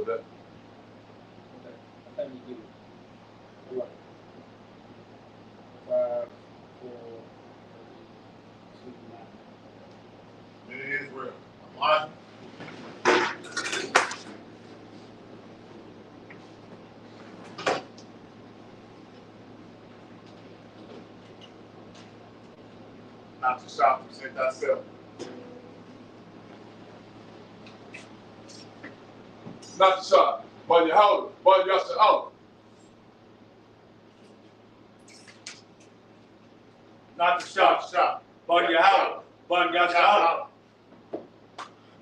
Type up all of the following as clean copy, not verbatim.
with that. Okay. I think we get it. All right. 5, 4, 3, 2, 9. In Israel. Elijah. Not to shop, present thyself. Not to shop, but Yahweh, but Yahweh. Not to shop, but Yahweh, but Yahweh.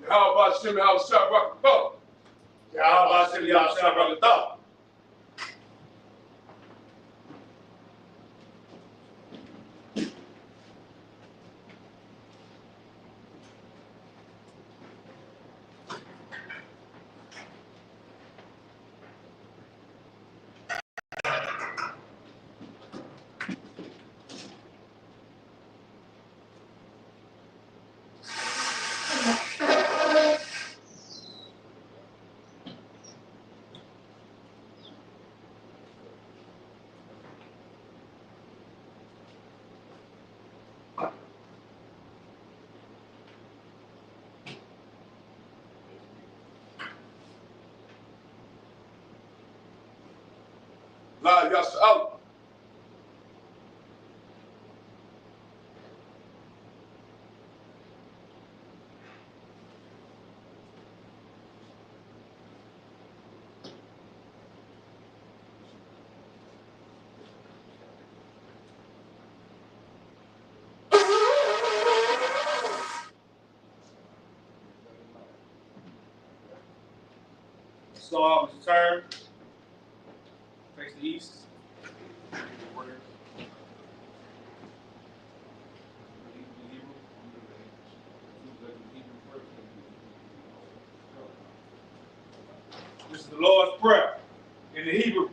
Yahweh Bashem, Yahweh Shah, Rakatah. Yahweh Bashem, Yahweh Shah, Rakatah. La Yasha'Allah. Start with the turn. Face the east. This is the Lord's Prayer in the Hebrew.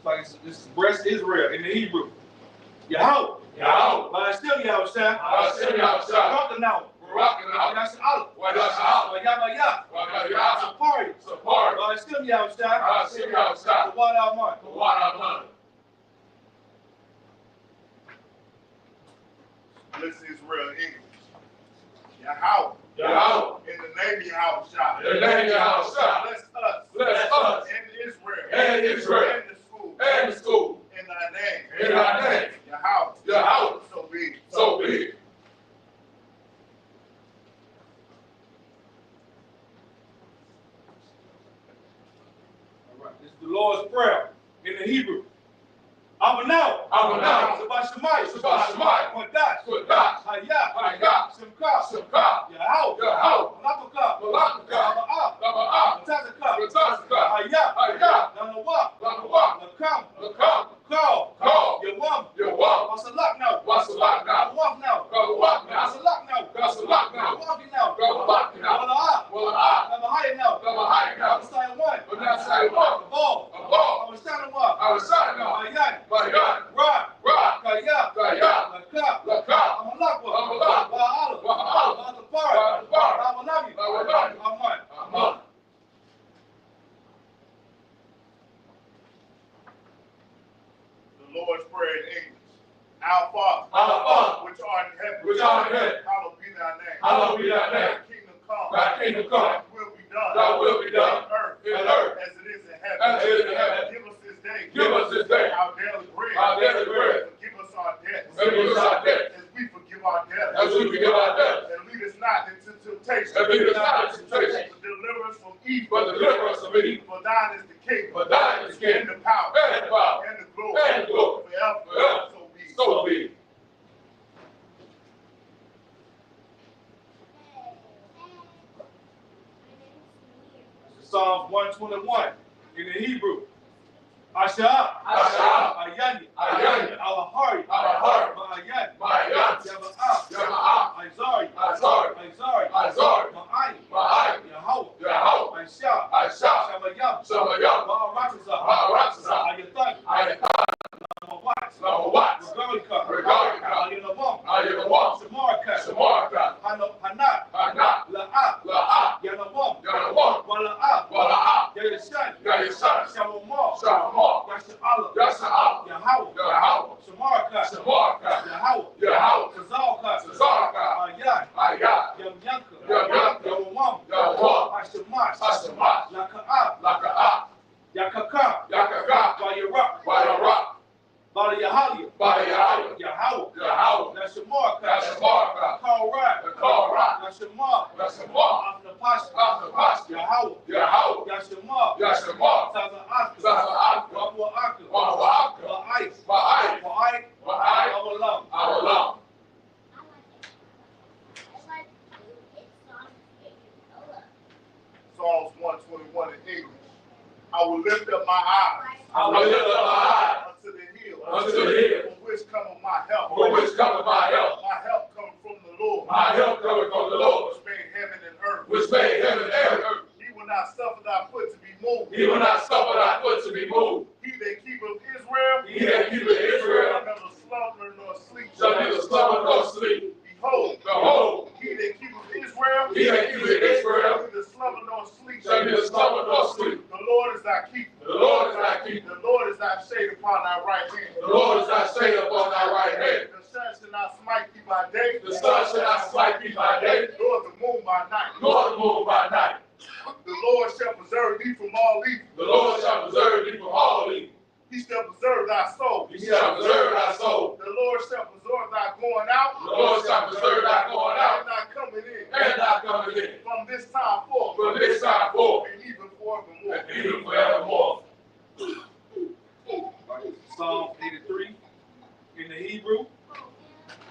Like this is breast Israel in the Hebrew. Yahweh. Yahweh. Ba'ashem Yahushua. Ba'ashem Yahushua. Barakah Barakah. Yasha'Allah. Yasha'Allah. Yahweh. Sapari. Sapari. Ba'ashem Yahushua. Ba'ashem Yahushua. Tawad Aman. Tawad Aman. Listen, Israel, English. Yahweh. Yahweh. In the name of Yahushua. In the name of Yahushua. Bless us. Bless us. And Israel. And Israel. And the school. And the school. In thy name. In thy name. Yahweh. Yahweh. So be it. So be it. All right. This is the Lord's Prayer in the Hebrew. Amanau. Amanau. Sabashemai. Sabashemai. Kodash. Kodash. Hayah. Hayah. Simka. Simka. Yahweh. Yahweh. Malakaka. Malakaka. Lama'ah. Lama'ah. Matazaka. Matazaka. Hayah. Hayah. Lanawa. Lanawa. Lakam. Lakam. Call. Call. Yawam. Yawam. Wasalak now. Wasalak now. Gawaf now. Gawaf now. Wasalak now. Wasalak now. Gawaf now. Gawaf now. Wala'ah. Wala'ah. Lamahaya now. Lamahaya now. Wasaya one. Wasaya one. A ball. A ball. Awasanawa. Awasanawa. Mayan. Mayan. Ra. Ra. Kaya. Kaya. Laka. Laka. Amalakwa. Amalakwa. Wa'ala. Wa'ala. Wa'atapara. Wa'atapara. Ramanabi. Ramanabi. Aman. Aman. The Lord's Prayer in English. Our Father, which art in heaven, hallowed be thy name. Hallowed be thy name. Thy kingdom come. Thy kingdom come. Thy will be done. Thy will be done. In earth, as it is in heaven. As it is in heaven. Give us this day. Give us this day. Our daily bread. Our daily bread. Forgive us our debts. Forgive us our debts. As we forgive our debtors. As we forgive our debtors. And lead us not into temptation. And lead us not into temptation. But deliver us from evil. But deliver us from evil. For thine is the kingdom. For thine is the kingdom. And the power. And the power. And the glory. And the glory. Forever. Forever. So be it. Psalms 121 in the Hebrew. Asha. Asha. Ayani. Ayani. Alahari. Alahari. Ma'ayan. Ma'ayan. Yama'ah. Yama'ah. Izari. Izari. Izari. Izari. Ma'ayin. Ma'ayin. Yahweh. Yahweh. Aisha. Aisha. Shamayah. My help cometh from the Lord. Which made heaven and earth. Which made heaven and earth. He will not suffer thy foot to be moved. He will not suffer thy foot to be moved. He that keepeth Israel. He that keepeth Israel. Shall neither slumber nor sleep. Shall neither slumber nor sleep. Behold, he that keepeth Israel. He that keepeth Israel. Neither slumber nor sleep. Shall neither slumber nor sleep. The Lord is thy keeper. The Lord is thy keeper. The Lord is thy shade upon thy right hand. The Lord is thy shade upon thy right hand. The sun shall not smite thee by day. The sun shall not smite thee by day. Nor the moon by night. Nor the moon by night. The Lord shall preserve thee from all evil. The Lord shall preserve thee from all evil. He shall preserve thy soul. He shall preserve thy soul. The Lord shall preserve thy going out. The Lord shall preserve thy going out. And thy coming in. And thy coming in. From this time forth. From this time forth. And even forevermore. And even forevermore. Psalm 83 in the Hebrew.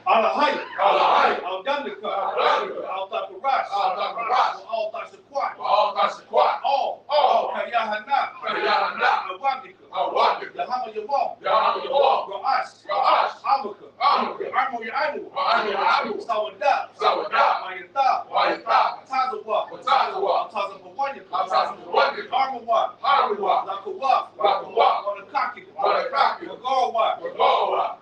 Alahai. Alahai. Al-Dandaka. Al-Dandaka. Al-Takarash. Al-Takarash. Al-Tashakwat. Al-Tashakwat. All. Kayahana. Kayahana. Al-Wandika. Al-Wandika. Yahama Yawam. Yahama Yawam. Ra'ash. Ra'ash. Amaka. Amaka. Armo Ya'anu. Armo Ya'anu. Sawadah. Sawadah. Mayatah. Mayatah. Tazawa. Tazawa. Tazapawanyaka. Tazapawanyaka. Armawa. Armawa. Lakawa. Lakawa. Wanakakika. Wanakakika. Wagawa. Wagawa.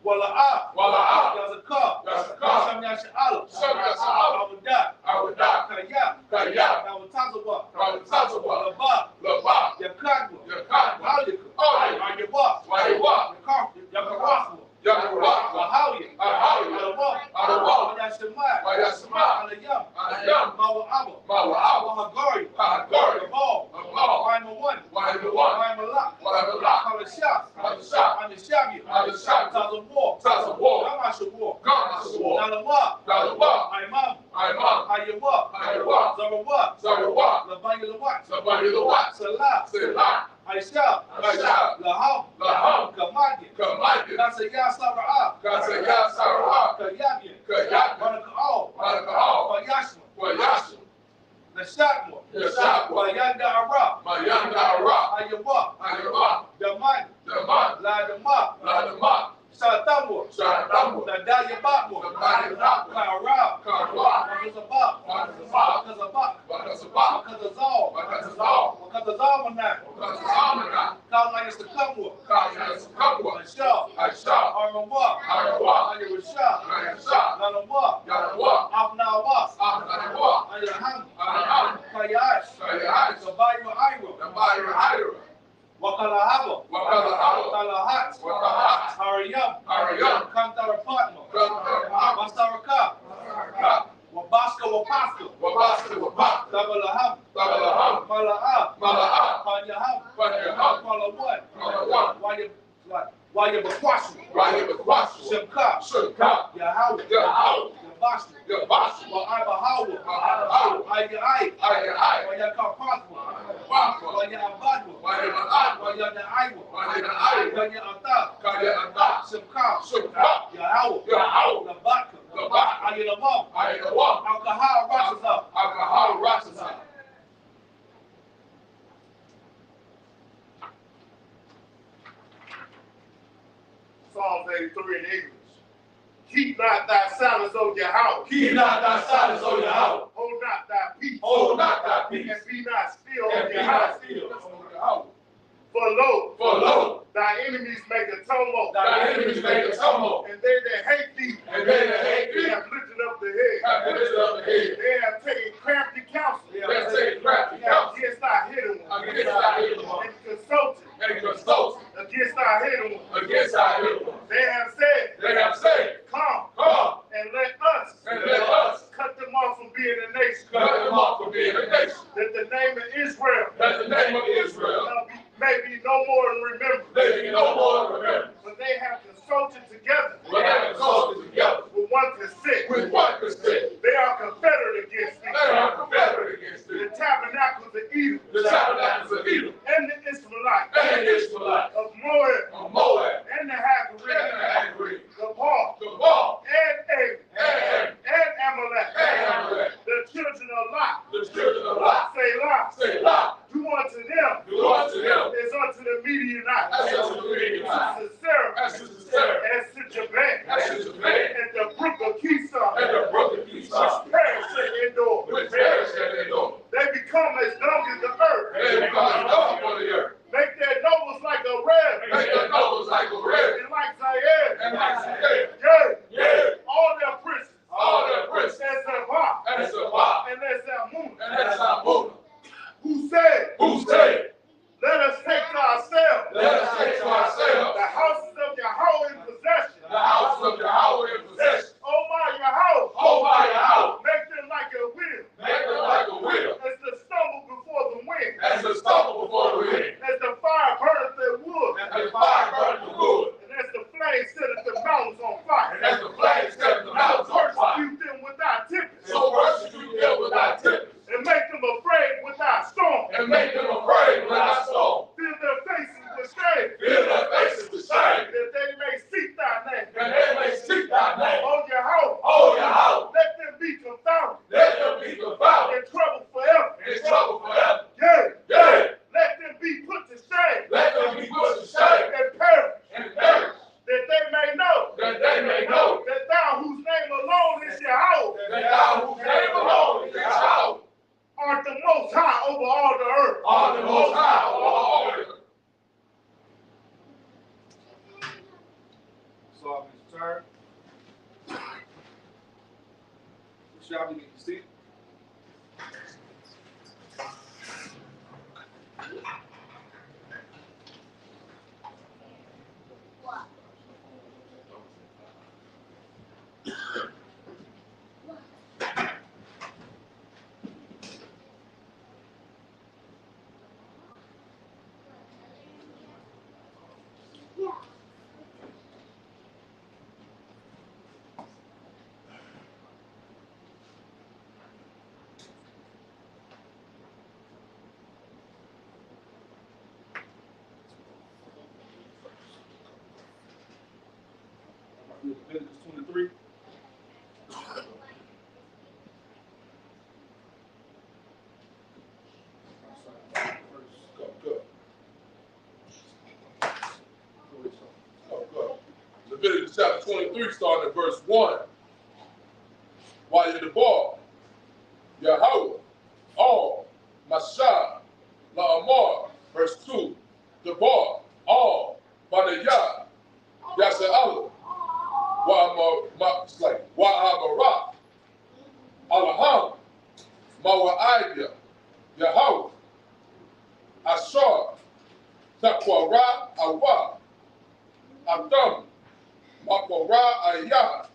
Wala'a. Wala'a. Yazaka. Yazaka. Shamyasha'ala. Shamyasha'ala. Awadah. Awadah. Kaya. Kaya. Nawatazawa. Nawatazawa. Laba. Laba. Yakadwa. Yakadwa. Alika. Alika. Ayawa. Ayawa. Yakarahwa. Yakarahwa. Ahawiya. Ahawiya. Alawa. Alawa. Wayashemai. Wayashemai. Alayam. Alayam. Mawa'aba. Mawa'aba. Wahagari. Wahagari. Gabal. Gabal. Waimawan. Waimawan. Waimalak. Waimalak. Kalashah. Kalashah. Anishabia. Anishabia. Tazawar. Tazawar. Gamashawar. Gamashawar. Nalawa. Nalawa. Aimam. Aimam. Ayawa. Ayawa. Zarawa. Zarawa. Labanya Lawat. Labanya Lawat. Salah. Salah. Aisha. Aisha. Laham. Laham. Kamadi. Kamadi. Kasaya Sara'ah. Kasaya Sara'ah. Kayabian. Kayabian. Manaka'al. Manaka'al. Wayashma. Wayashma. Nashakwa. Nashakwa. Mayanda Ara. Mayanda Ara. Ayawa. Ayawa. Daman. Daman. Ladama. Ladama. Shatamwa. Shatamwa. Nadayabakwa. Nadayabakwa. Kara. Kara. Wakazabak. Wakazabak. Wakazabak. Wakazabak. Wakazazal. Wakazazal. Wakazazalmanak. Wakazazalmanak. Kalayas the Kamwa. Kalayas the Kamwa. Aisha. Aisha. Armawa. Armawa. Ayarasha. Ayarasha. Nanawa. Nanawa. Afnawa. Afnawa. Ayarham. Ayarham. Kayash. Kayash. Sabayu Ira. Sabayu Ira. Wakalahaba. Wakalahaba. Talahat. Wakahat. Hariyam. Hariyam. Kantarapatma. Kantarapatma. Masaraka. Masaraka. Wabaska Wapaska. Wabaska Wapaska. Tabalaham. Tabalaham. Mala'a. Mala'a. Panyaham. Panyaham. Malawan. Malawan. Wayabakwasu. Wayabakwasu. Shemka. Shemka. Yahawah. Yahawah. Yabasu. Yabasu. Wa'abahawa. Wa'abahawa. Ayai. Ayai. Wayakapatwa. Wapwa. Wayabadwa. Wayabadwa. Wayanaiwa. Wayanaiwa. Wayata. Kayata. Shemka. Shemka. Yahawah. Yahawah. Labaka. Labaka. Ayilawam. Ayilawam. Alkahal Ratsazah. Alkahal Ratsazah. Psalms 83 in English. Keep not thy silence, O Yahweh. Keep not thy silence, O Yahweh. Hold not thy peace. Hold not thy peace. And be not still, And O be not Yahweh. still, O Yahweh. For lo, For thy enemies make a tumult. thy enemies make a tumult. And they that hate thee, And they that hate thee have lifted up the head. have lifted up the head. They have taken crafty counsel. They have taken crafty counsel Against thy hidden one. against thy hidden one. And consulted And consulted against thy hidden one. against thy hidden one. They have said, They have said, come come and let us cut them off from being a nation. cut them off from being a nation. That the name of Israel That the name of Israel may be no more in remembrance. may be no more remembered. But they have consulted together But they have consulted together with one consent. with one consent. They are confederate against thee. They are confederate against thee. The tabernacles of Edom The tabernacles of Edom and the Israelites and the Israelites of Moab of Moab and the and Hagarenes the Hagarenes turn. Shall we get your seat? Leviticus 23. Leviticus chapter 23, starting at verse 1. While you're the ball, Yahweh, all, Mashah, La'amar, verse 2. The ball, all, Badayah, Yasa'ala, Wa'amara, Alaham, Mawa'idya, Yahweh, Ashar, Takwara, Awa, Adam, Makwara, Ayah,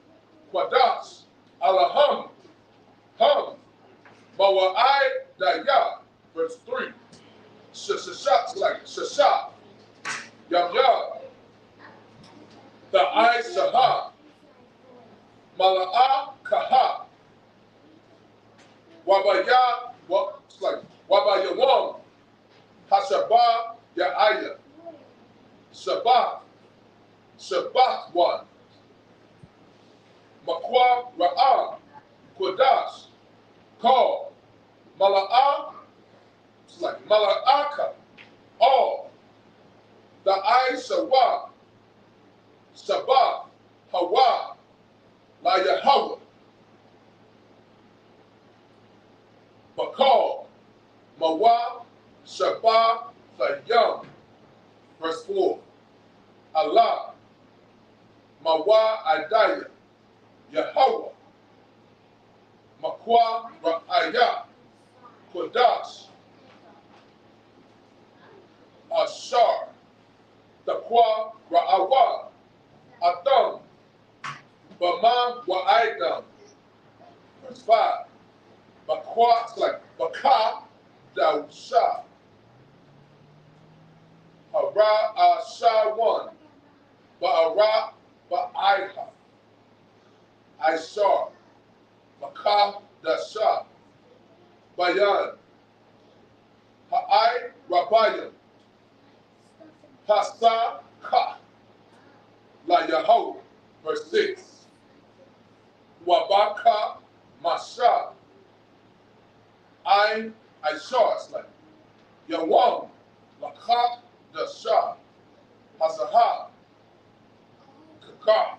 Quadash, Alaham, Ham, Mawa'idya, verse 3. Shashah, Yamyah, Ta'ai Shahah, Mala'ah Kaha, Wabaya, Wabayawam, Hashabah Ya'aya, Shabbat, Shabbat one, Makwa Ra'ah, Kodash, Call, Mala'ah, Mala'aka, all, Ta'ai Shawah, Shabbat, Hawa, La Yahweh, Bakal, Mawa, Shabbat, Yam, verse 4. Allah, Mawa, Adaya, Yahweh, Makwa, Ra'aya, Kodash, Ashar, Takwa, Ra'awa, Adam, Bama, Wa'idam, verse 5. Bakwa, Baka, Dausha, Hara, Asha 1, Ba'ara, Ba'aiha, Aishar, Maka, Dasha, Bayan, Ha'ai, Rabayim, Hasa, Ka, La Yahweh, verse 6. Wabaka, Masha, Ain, Aishar, Yawam, Lakak, Dasha, Hazaha, Kaka,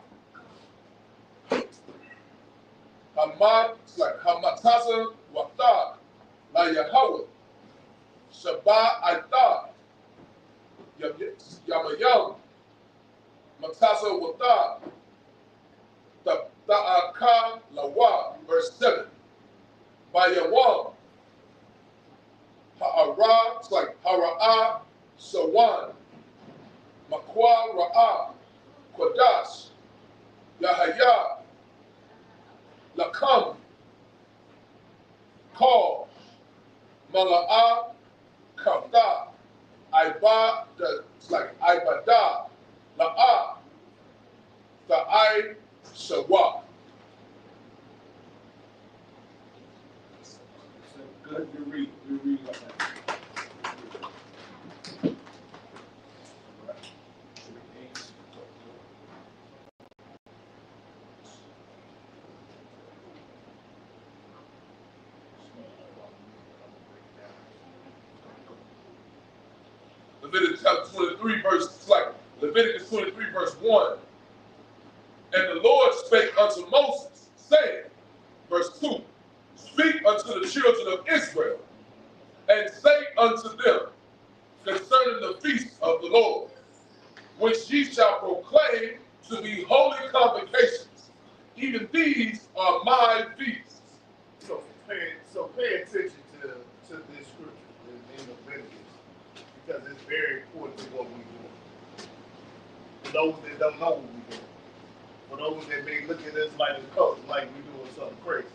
Hamad, Hamataza, Wata, La Yahweh, Shabbat, Aita, Yamayam, Mataza, Wata, Ta'aka, Lawa, verse 7. Bayawam, Ha'ara, Hara'ah, Sawan, Makwa, Ra'ah, Kodash, Yahaya, Lakam, Call, Mala'ah, Kavda, Iba, Ibada, La'ah, Ta'ai, Shawa. Good, you read like that. Leviticus chapter 23, Leviticus 23, verse 1. And the Lord spake unto Moses, saying, verse 2, speak unto the children of Israel, and say unto them concerning the feast of the Lord, which ye shall proclaim to be holy convocations. Even these are my feasts. So pay attention to this scripture in Leviticus, because it's very important to what we do. For those that don't know what we do, for those that may look at us like a cult, like we doing something crazy.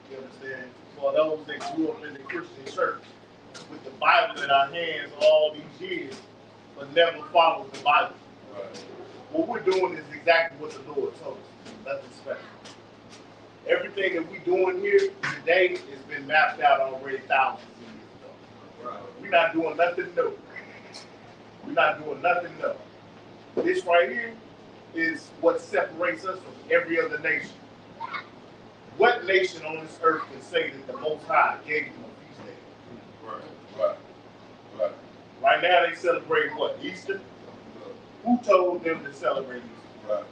You understand? For those that grew up in the Christian church with the Bible in our hands all these years, but never followed the Bible. Right. What we're doing is exactly what the Lord told us. Nothing special. Everything that we're doing here today has been mapped out already thousands of years ago. Right. We're not doing nothing new. We're not doing nothing new. This right here is what separates us from every other nation. What nation on this earth can say that the Most High gave them a feast day? Right. Right now they celebrate what? Easter? Who told them to celebrate Easter? Right.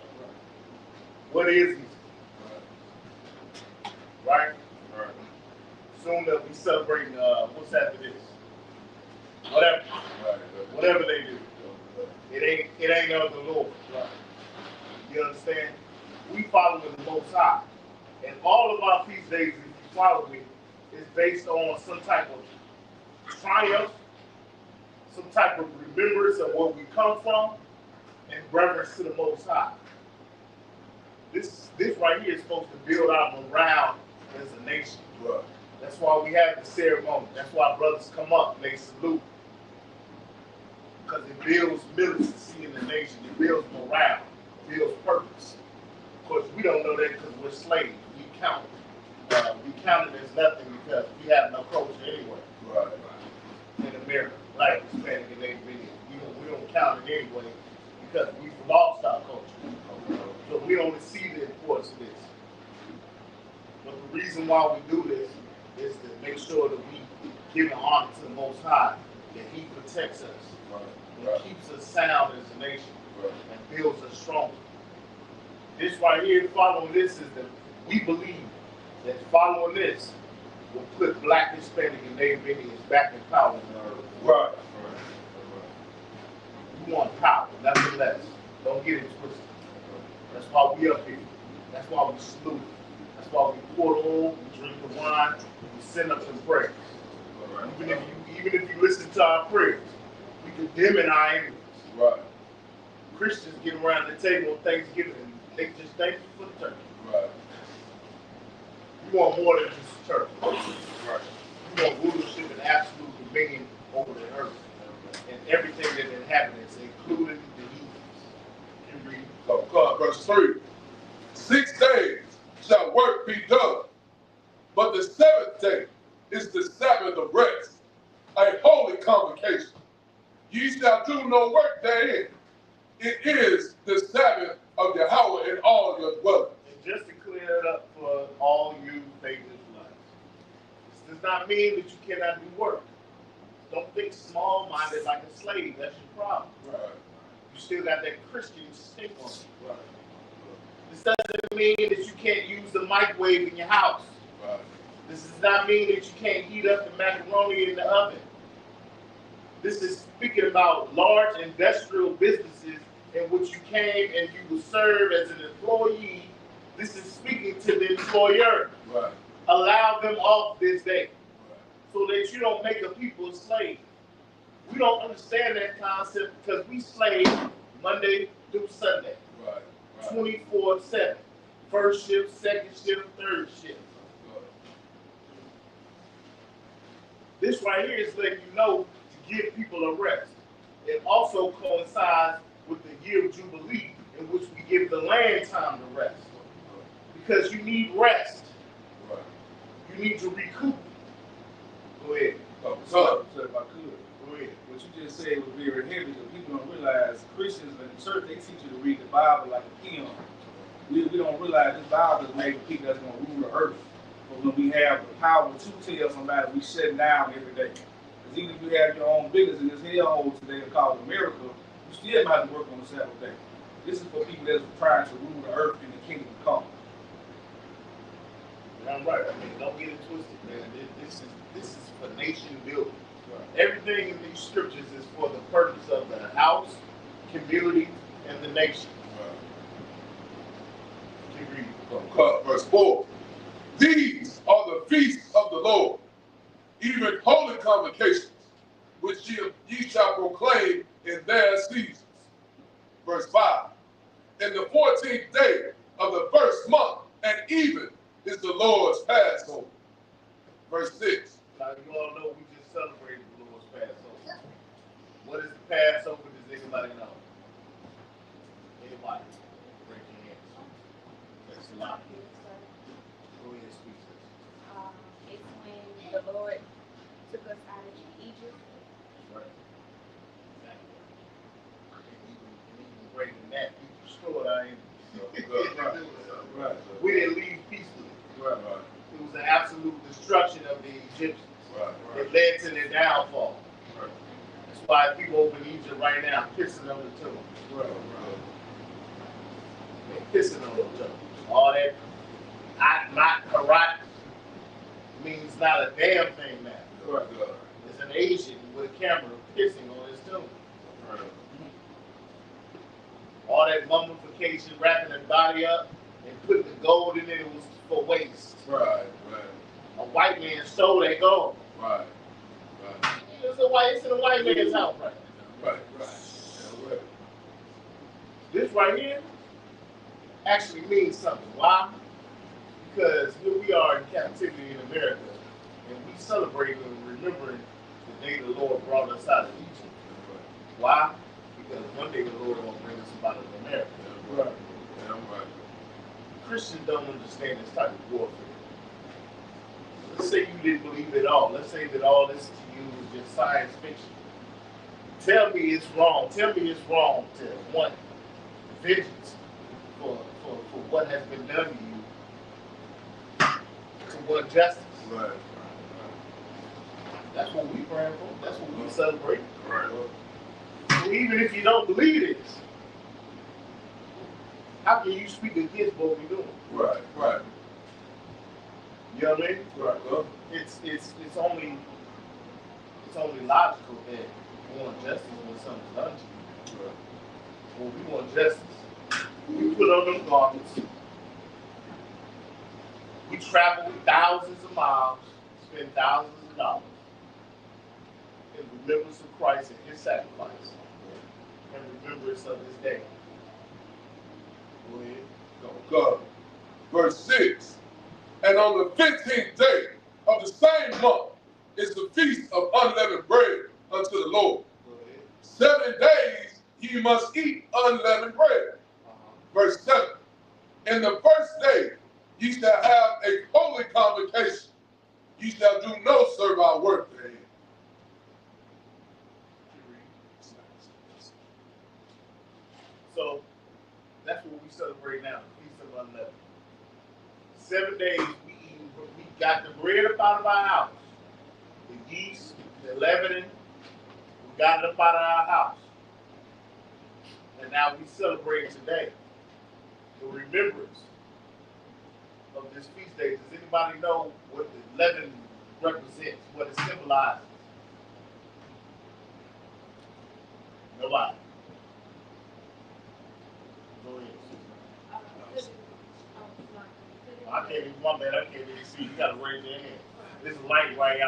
What is Easter? Right? Right. Soon they'll be celebrating, what's after this? Whatever. Right. Whatever they do. It ain't of the Lord. Right. You understand? We follow the Most High. And all of our feast days, if you follow it, is based on some type of triumph, some type of remembrance of where we come from, and reverence to the Most High. This right here is supposed to build our morale as a nation. Right. That's why we have the ceremony. That's why brothers come up and they salute. Because it builds militancy in the nation. It builds morale. It builds purpose. Of course, we don't know that because we're slaves. We count it as nothing because we have no culture anyway. Right. In America, like Hispanic and Native Indian. We don't count it anyway because we've lost our culture. So we don't see the importance of this. But the reason why we do this is to make sure that we give an honor to the Most High, that He protects us, and keeps us sound as a nation, and builds us stronger. This right here, following this, is that we believe that following this will put Black, Hispanic, and Native Indians back in power in the earth. Right. We want power, nothing less. Don't get it twisted. That's why we up here. That's why we salute. That's why we pour the oil, we drink the wine, we send up some prayers. Even if you listen to our prayers, we condemn our enemies. Right. Christians get around the table on Thanksgiving and they just thank you for the turkey. Right. You want more than just a turkey. Right. You want rulership and absolute dominion over the earth and everything that inhabits, including the heathens. You read. So, verse 3. 6 days shall work be done, but the seventh day is the Sabbath of rest, a holy convocation. Ye shall do no work therein. It is the Sabbath of Yahweh in all your dwellings. And just to clear it up for all you faith Israelites, this does not mean that you cannot do work. Don't think small-minded like a slave. That's your problem. Right. You still got that Christian stink on you. Right. This doesn't mean that you can't use the microwave in your house. Right. This does not mean that you can't heat up the macaroni in the oven. This is speaking about large industrial businesses in which you came and you will serve as an employee. This is speaking to the employer. Right. Allow them off this day so that you don't make a people a slave. We don't understand that concept because we slave Monday through Sunday. Right. 24/7. First shift, second shift, third shift. This right here is letting you know to give people a rest. It also coincides with the year of Jubilee in which we give the land time to rest. Because you need rest. Right. You need to recoup. Go ahead. So if I could, Go ahead. what you just said was very heavy because people don't realize Christians in the church, they teach you to read the Bible like a peon. We don't realize this Bible is made for people that's going to rule the earth. But when we have the power to tell somebody, we shut down every day. Because even if you have your own business in this hellhole today called America, you still might have to work on the Sabbath day. This is for people that's trying to rule the earth in the kingdom come. I'm right. I mean, don't get it twisted, man. This is for nation building. Right. Everything in these scriptures is for the purpose of the house, community, and the nation. Keep reading. Verse 4. These are the feasts of the Lord, even holy convocations, which ye shall proclaim in their seasons. Verse 5. In the 14th day of the first month, and even is the Lord's Passover. Verse 6. Now, you all know we just celebrated the Lord's Passover. What is the Passover? Does anybody know? Anybody? Break your hands. That's a lot. Go ahead and speak to us. It's when the Lord took us out of Egypt. Right. Exactly. And even breaking that, we destroyed our enemies. Right. We didn't leave peacefully. Right. It was the absolute destruction of the Egyptians. Right. It led to their downfall. Right. That's why people over in Egypt right now pissing on the tombs. Right. They're pissing on the tombs. All that not karat means not a damn thing now. Right. It's an Asian with a camera pissing on his tomb. Right. All that mummification, wrapping the body up and putting the gold in it, was for waste. Right. A white man stole that gold. Right. It's in a white man's house, right? Right. This right here actually means something. Why? Because here we are in captivity in America, and we celebrating and remembering the day the Lord brought us out of Egypt. Why? Because one day the Lord will bring us out of America. Right. Christians don't understand this type of warfare. Let's say you didn't believe it all. Let's say that all this to you is just science fiction. Tell me it's wrong. Tell me it's wrong to want vengeance for what has been done to you, to want justice. Right. That's what we praying for. That's what we celebrate. Right. So even if you don't believe this, how can you speak against what we're doing? Right. You know what I mean? Right. It's only logical that we want justice when something's done to you. Right. When we want justice, we put on them garments. We travel thousands of miles, spend thousands of dollars in remembrance of Christ and his sacrifice, and remembrance of his day. Go ahead. Go. Verse 6. And on the 15th day of the same month is the feast of unleavened bread unto the Lord. Go ahead. 7 days ye must eat unleavened bread. Verse 7. In the first day ye shall have a holy convocation. Ye shall do no servile work therein. So that's what we celebrate now, the Feast of Unleavened. 7 days we got the bread up out of our house, the yeast, the leavening, we got it up out of our house. And now we celebrate today the remembrance of this feast day. Does anybody know what the leaven represents, what it symbolizes? Nobody. Go ahead. I can't even, my man, I can't even see. You gotta raise your hand. This is light right here.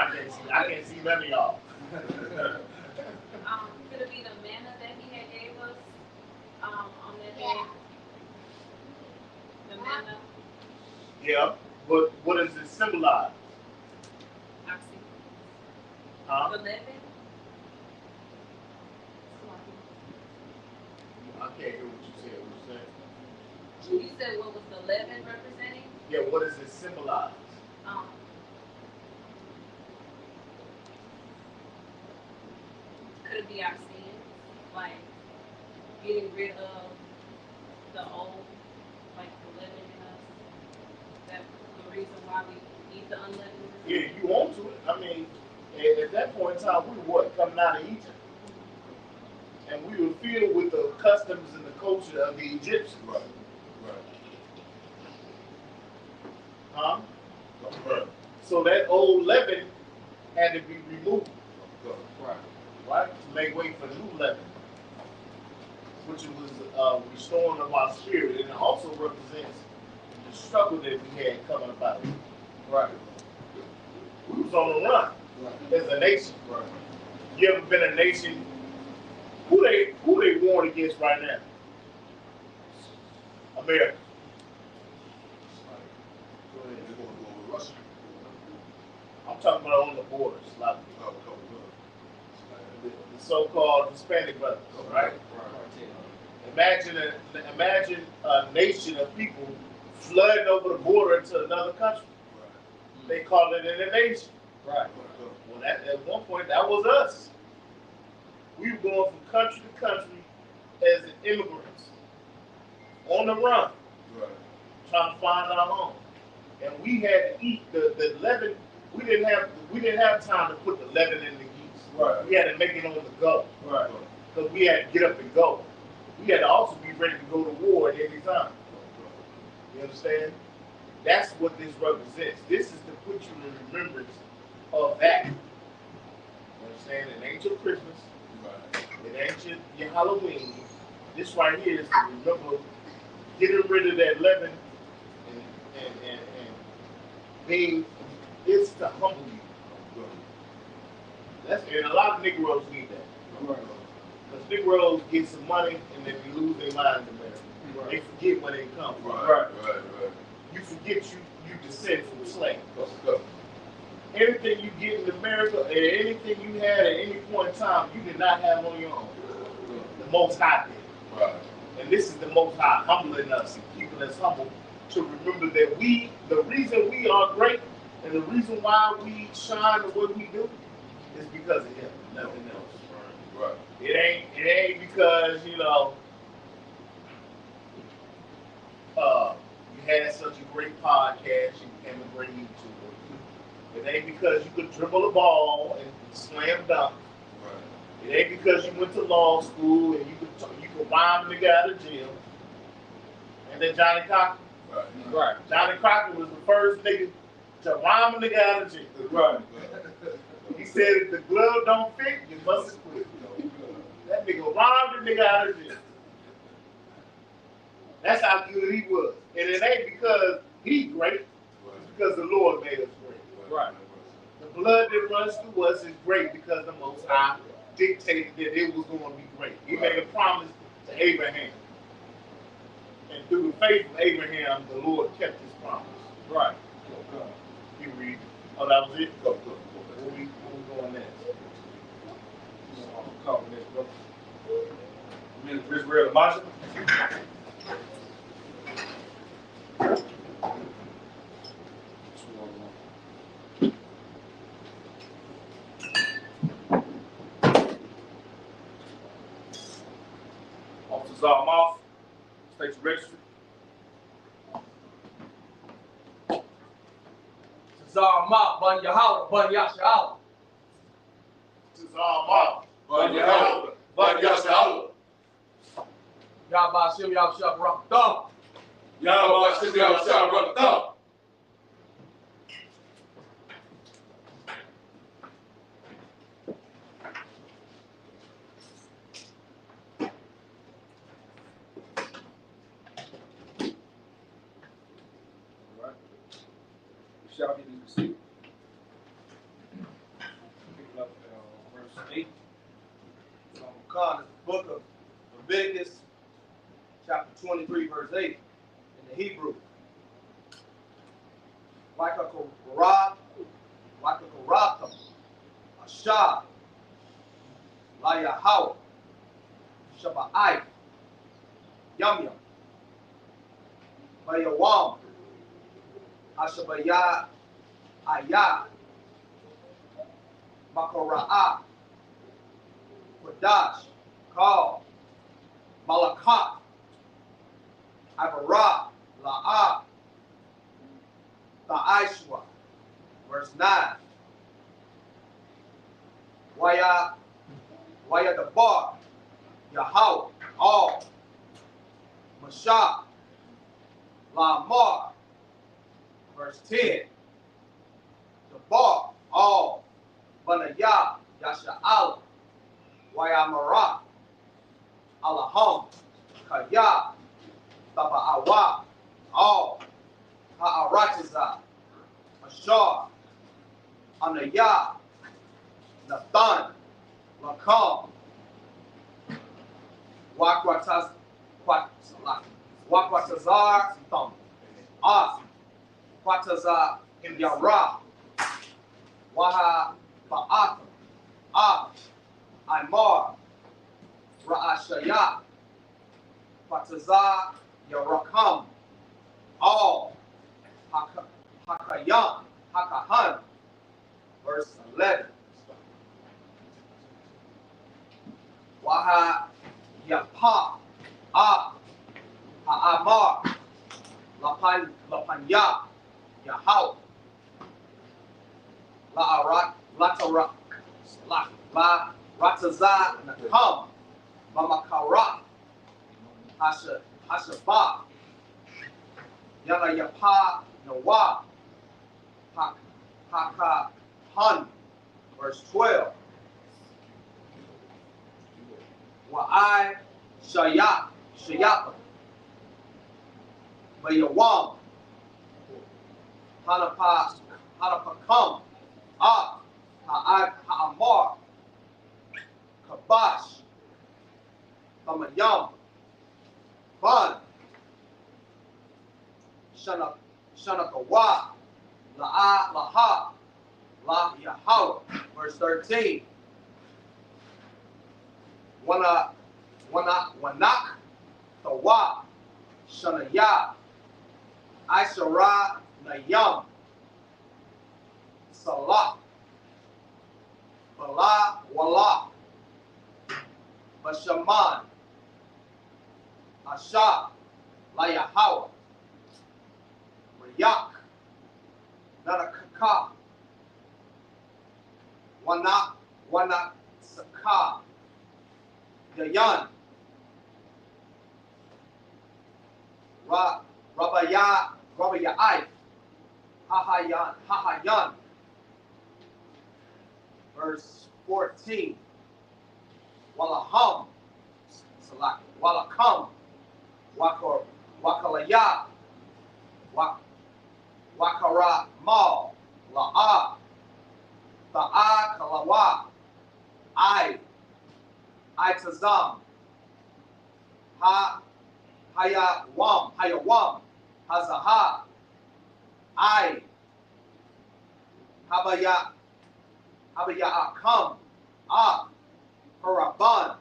I can't see none of y'all. Could it be the manna that he had gave us on that day? The manna. Yeah, but what does it symbolize? I've seen. Huh? The leaven. I can't hear what you said. What you saying? You said what was the leaven representing? Yeah, what does it symbolize? Could it be our sin? Like getting rid of the old, like the leaven in us? That's the reason why we eat the unleavened? Yeah, you want to it. I mean, at that point in time, we were what, coming out of Egypt. And we were filled with the customs and the culture of the Egyptians. Right. Huh? So that old leaven had to be removed. Right? To make way for new leaven. which was restoring of our spirit, and it also represents the struggle that we had coming about. Right. We was on the run as a nation. Right. You ever been a nation? Who they warring against right now? America. I'm talking about on the borders, like the so-called Hispanic brothers, right? Imagine a nation of people flooding over the border into another country. They call it an nation. Right. Well, at one point, that was us. We were going from country to country as immigrants, on the run, trying to find our home. And we had to eat the leaven. We didn't have time to put the leaven in the yeast. Right. We had to make it on the go. Right. Because we had to get up and go. We had to also be ready to go to war at any time. You understand? That's what this represents. This is to put you in remembrance of that. You understand? It ain't your Christmas. It ain't your Halloween. This right here is to remember getting rid of that leaven and being, it's to humble you. And a lot of Negroes need that. Right. Because Negroes get some money and then they lose their minds in America. Right. They forget where they come from. Right. You forget you descend from slaves. Anything you get in America, and anything you had at any point in time, you did not have on your own. The Most High did. Right. And this is the Most High humbling us and keeping us humble to remember that the reason we are great and the reason why we shine the way we do is because of Him, nothing else. Right. It ain't because, you had such a great podcast, you became a great YouTuber. It ain't because you could dribble a ball and slam dunk. Right. It ain't because you went to law school and you could rhyme the guy out of jail. And then Johnny Cochran. Right. Johnny Cochran was the first nigga to rhyme the guy out of jail. Right. He said if the glove don't fit, you must quit. That nigga rhymed the nigga out of jail. That's how good he was. And it ain't because he great, it's because the Lord made us great. Right. The blood that runs through us is great because the Most High dictated that it was going to be great. He made a promise to Abraham. And through the faith of Abraham, the Lord kept his promise. Right. You read. Oh, that was it? Go. Where we going next? Come next, bro. Minister Israel Masha. Officers are off. State registry. Cesar Ma, Bun Yahala, Bun Yashala. Cesar Ma, Bun Yahala, Bun Yashala. Yabba Shim Yab Shab Rock Thumb. Yabba Shim Yab Shab Rock Thumb. Shall be received. Picking up verse 8. From the book of Leviticus, chapter 23, verse 8, in the Hebrew. Like a karata, a shah, layahaw, shaba'ai, yum yum, bayawam, Ashabaya Ayah Makara'ah Quadash Kal Malakat Abarah La'ah Ta'ishwa. Verse 9. Waya the bar Yahweh all Mashah Lamar. Verse 10, the bar, all, Banayah, Yasha'al, Wayamara, Allahum, Shaya, Taba'awa, all, Ha'arachaza, Ashar, Anaya, Nathan, Lakam, Wakwatazar, Quatazar, Yara, Waha, Ba'ath, Imar, Ra'ashaya, Quatazar, Yarakam, all, Hakayan, Hakahan, verse 11. Waha, Yapa, Ha'amar, Lapanya, Yahau, Rataza, Nakam, Mamakara, Hashaba, Yala Yapa, Nawa, Haka, Hun, verse 12. Wa'ai, Shayapa, Mayawam, Hanapakam, Ha'amar, Kabash, Hamayam, Ban, Shanakawa, Laha, La Yahweh, verse 13. Wanak, Tawa, Shanaya, Aishara, Nayam, Salah, Bala, Wala, Bashaman, Asha, Layahawa, Rayak, Nanakaka, Wanak, Saka, Yayan, Rabayai, Hahayan, verse 14. Walaham, Walakam, Wakalaya, Wakara Mal, La'a, Ta'a Kalawa, Itazam, Hayawam, Hazaha, Habaya Akam, Haraban,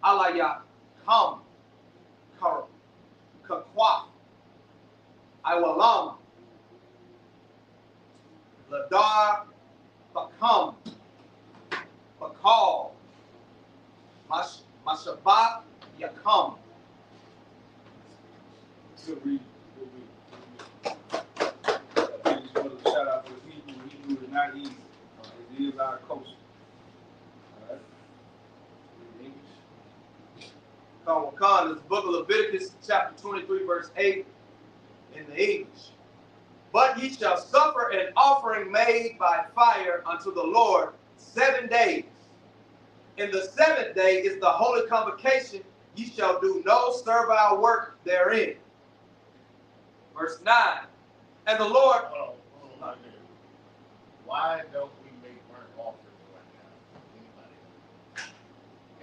Alaya Kam, Kakwa, Iwalam, Ladar, Bakam, Bakal, Mashabat, Yakam. So read. I just wanted to shout out to the Hebrew. Hebrew is not easy. It is our culture. All right. In English. Khan is the book of Leviticus, chapter 23, verse 8, in the English. But ye shall suffer an offering made by fire unto the Lord 7 days. In the 7th day is the holy convocation. Ye shall do no servile work therein. Verse 9. And the Lord. Hold on. Why don't we make burnt offerings right now? Anybody?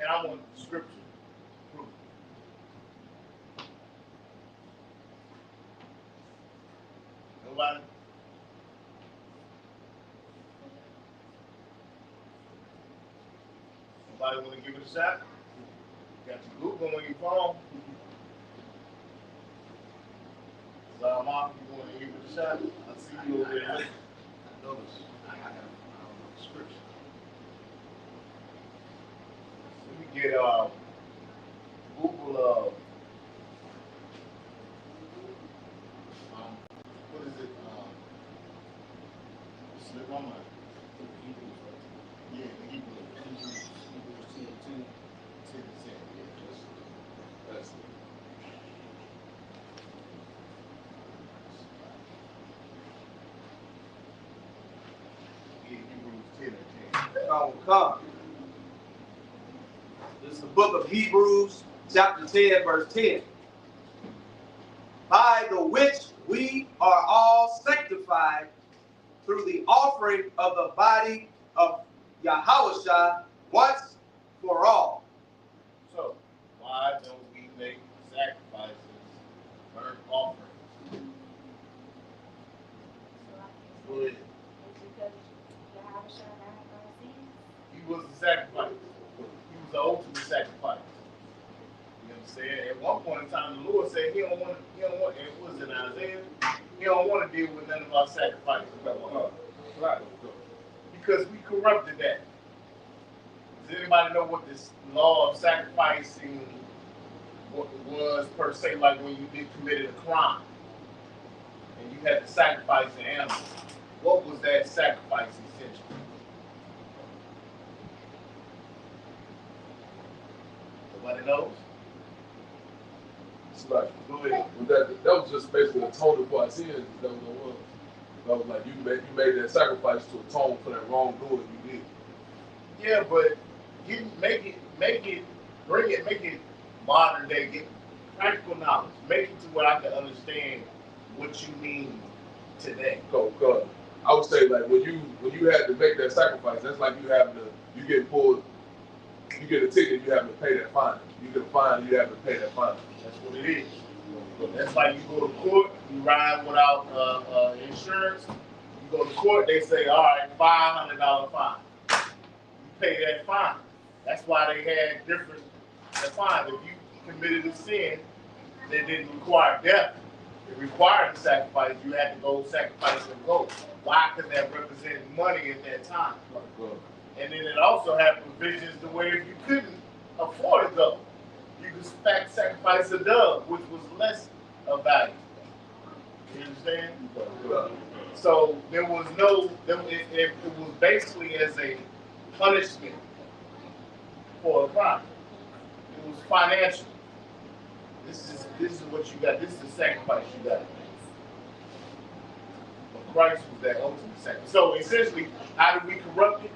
And I want the scripture to prove it. Nobody? Nobody want to give it a shot? You got your Google on your phone. Zalman, you want to give it a shot? I see you over there looking. Notice. I got the scripture. Let me get Google what is it? Slip on my yeah, the Hebrews 10:10. Yeah, that's Hebrews 10:10. Come. This is the book of Hebrews, chapter 10, verse 10. By the which we are all sanctified through the offering of the body of Yahushua once for all. So, why don't we make sacrifices, burnt offerings? Go ahead. It's because Yahushua died for our sins. He was the sacrifice. He was the ultimate sacrifice. You understand? At one point in time, the Lord said he don't want, and it was in Isaiah, he don't want to deal with none of our sacrifices. Right. Because we corrupted that. Does anybody know what this law of sacrificing was per se, like when you did committed a crime and you had to sacrifice an animal? What was that sacrifice essentially? Nobody knows? It's like, Go ahead. that was just basically atoning for our sins. That was what it was. That was like you made that sacrifice to atone for that wrongdoing you did. Yeah, but make it modern day, get practical knowledge. Make it to where I can understand what you mean today. So, I would say like when you had to make that sacrifice, that's like you get pulled, you get a ticket, you have to pay that fine. You get a fine, you have to pay that fine. That's what it is. That's like you go to court, you ride without insurance. You go to court, they say, all right, $500 fine. You pay that fine. That's why they had different fines. If you committed a sin that didn't require death, it required a sacrifice, you had to go sacrifice and go. Why? Because that represented money at that time. And then it also had provisions to where if you couldn't afford to go, you could sacrifice a dove, which was less of value. You understand? So there was it was basically as a punishment for a crime. It was financial. This is what you got. This is the sacrifice you got. But Christ was that ultimate sacrifice. So essentially, how did we corrupt it?